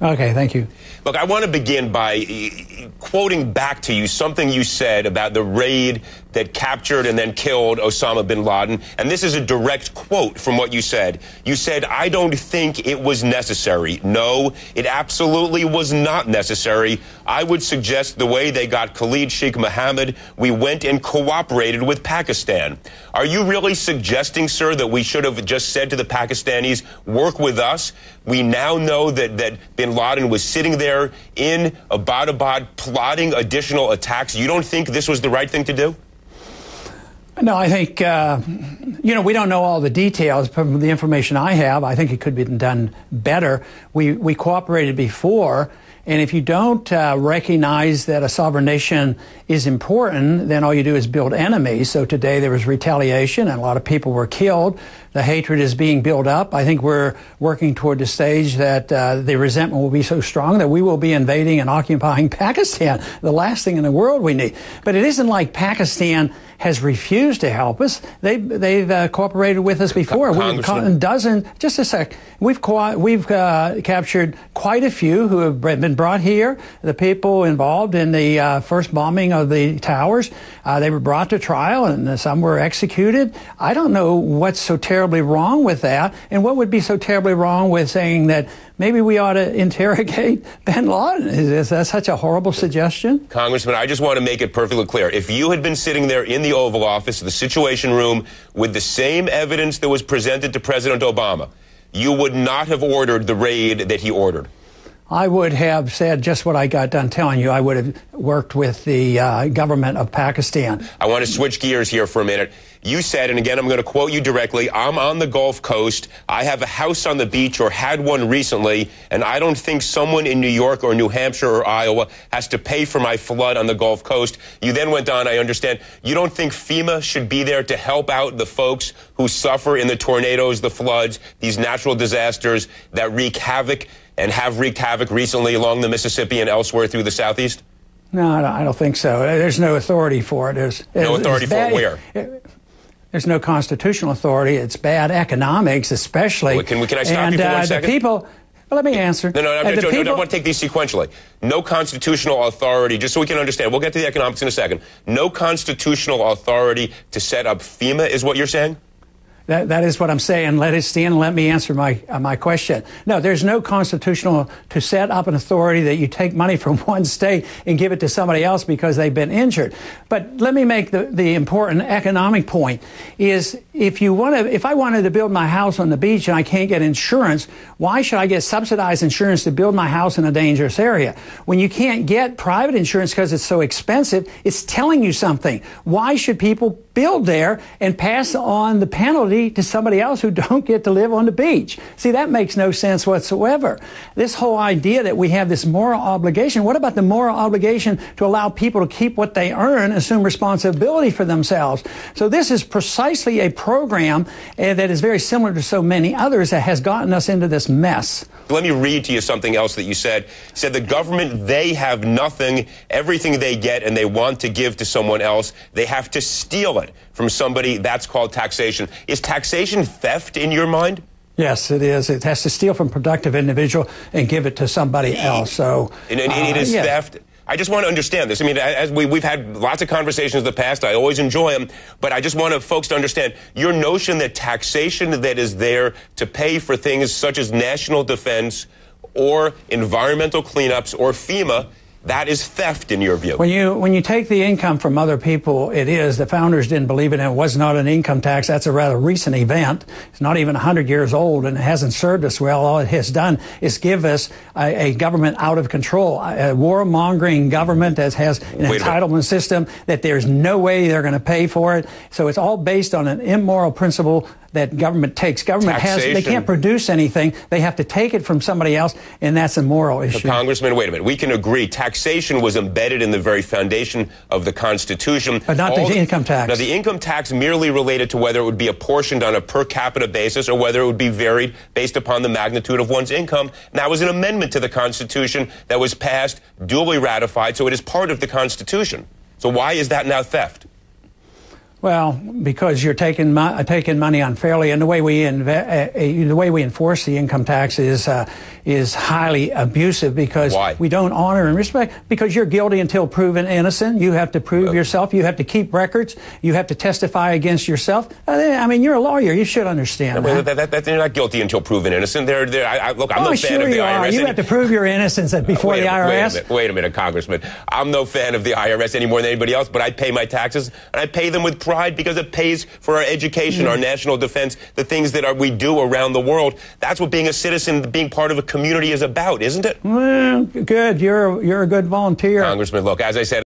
Okay, thank you. Look, I want to begin by quoting back to you something you said about the raid that captured and then killed Osama bin Laden. And this is a direct quote from what you said. You said, "I don't think it was necessary." No, it absolutely was not necessary. I would suggest the way they got Khalid Sheikh Mohammed, we went and cooperated with Pakistan. Are you really suggesting, sir, that we should have just said to the Pakistanis, work with us? We now know that bin Laden was sitting there in Abbottabad plotting additional attacks. You don't think this was the right thing to do? No, I think, we don't know all the details. From the information I have, I think it could be done better. We cooperated before, and if you don't recognize that a sovereign nation is important, then all you do is build enemies. So today there was retaliation, and a lot of people were killed. The hatred is being built up. I think we're working toward the stage that the resentment will be so strong that we will be invading and occupying Pakistan, the last thing in the world we need. But it isn't like Pakistan has refused to help us. They've cooperated with us before. We've caught a dozen. Just a sec. We've captured quite a few who have been brought here. The people involved in the first bombing of the towers, they were brought to trial, and some were executed. I don't know what's so terribly wrong with that, and what would be so terribly wrong with saying that maybe we ought to interrogate bin Laden. Is that such a horrible suggestion? Congressman, I just want to make it perfectly clear. If you had been sitting there in the Oval Office, the Situation Room, with the same evidence that was presented to President Obama, you would not have ordered the raid that he ordered. I would have said just what I got done telling you. I would have worked with the government of Pakistan. I want to switch gears here for a minute. You said, and again, I'm going to quote you directly, "I'm on the Gulf Coast. I have a house on the beach or had one recently, and I don't think someone in New York or New Hampshire or Iowa has to pay for my flood on the Gulf Coast." You then went on, I understand, you don't think FEMA should be there to help out the folks who suffer in the tornadoes, the floods, these natural disasters that wreak havoc and have wreaked havoc recently along the Mississippi and elsewhere through the Southeast? No, I don't think so. There's no authority for it. No authority for it where? There's no constitutional authority. It's bad economics, especially. Well, can I stop you for 1 second? The people. Well, let me answer. No, I want to take these sequentially. No constitutional authority, just so we can understand. We'll get to the economics in a second. No constitutional authority to set up FEMA is what you're saying? That is what I'm saying. Let it stand and let me answer my question. No, there's no constitutional to set up an authority that you take money from one state and give it to somebody else because they've been injured. But let me make the important economic point is if I wanted to build my house on the beach and I can't get insurance, why should I get subsidized insurance to build my house in a dangerous area? When you can't get private insurance because it's so expensive, it's telling you something. Why should people build there and pass on the penalty to somebody else who don't get to live on the beach? See, that makes no sense whatsoever. This whole idea that we have this moral obligation, what about the moral obligation to allow people to keep what they earn, assume responsibility for themselves? So this is precisely a program that is very similar to so many others that has gotten us into this mess. Let me read to you something else that you said. You said the government, they have nothing, everything they get and they want to give to someone else, they have to steal it from somebody. That's called taxation. Is taxation theft in your mind? Yes, it is. It has to steal from a productive individual and give it to somebody else. So it is theft. I just want to understand this. I mean, as we've had lots of conversations in the past. I always enjoy them. But I just want folks to understand your notion that taxation that is there to pay for things such as national defense or environmental cleanups or FEMA, that is theft in your view. When you take the income from other people, it is. The founders didn't believe it, and it was not an income tax. That's a rather recent event. It's not even 100 years old, and it hasn't served us well. All it has done is give us a government out of control, a warmongering government that has an entitlement system that there's no way they're going to pay for it. So it's all based on an immoral principle that government takes. Government they can't produce anything. They have to take it from somebody else, and that's a moral issue. So, Congressman, wait a minute. We can agree taxation was embedded in the very foundation of the Constitution. But not the income tax. Now, the income tax merely related to whether it would be apportioned on a per capita basis or whether it would be varied based upon the magnitude of one's income. And that was an amendment to the Constitution that was passed, duly ratified, so it is part of the Constitution. So why is that now theft? Well, because you're taking money unfairly, and the way we enforce the income tax is highly abusive because Why? we don't honor and respect. Because you're guilty until proven innocent. You have to prove yourself. You have to keep records. You have to testify against yourself. I mean, you're a lawyer. You should understand that. They're not guilty until proven innocent. Look, I'm no fan of the IRS. You have to prove your innocence before the IRS. Wait a minute, Congressman. I'm no fan of the IRS any more than anybody else, but I pay my taxes, and I pay them with pride because it pays for our education, our national defense, the things that we do around the world. That's what being a citizen, being part of a community is about, isn't it? Well, good. You're a good volunteer. Congressman, look, as I said,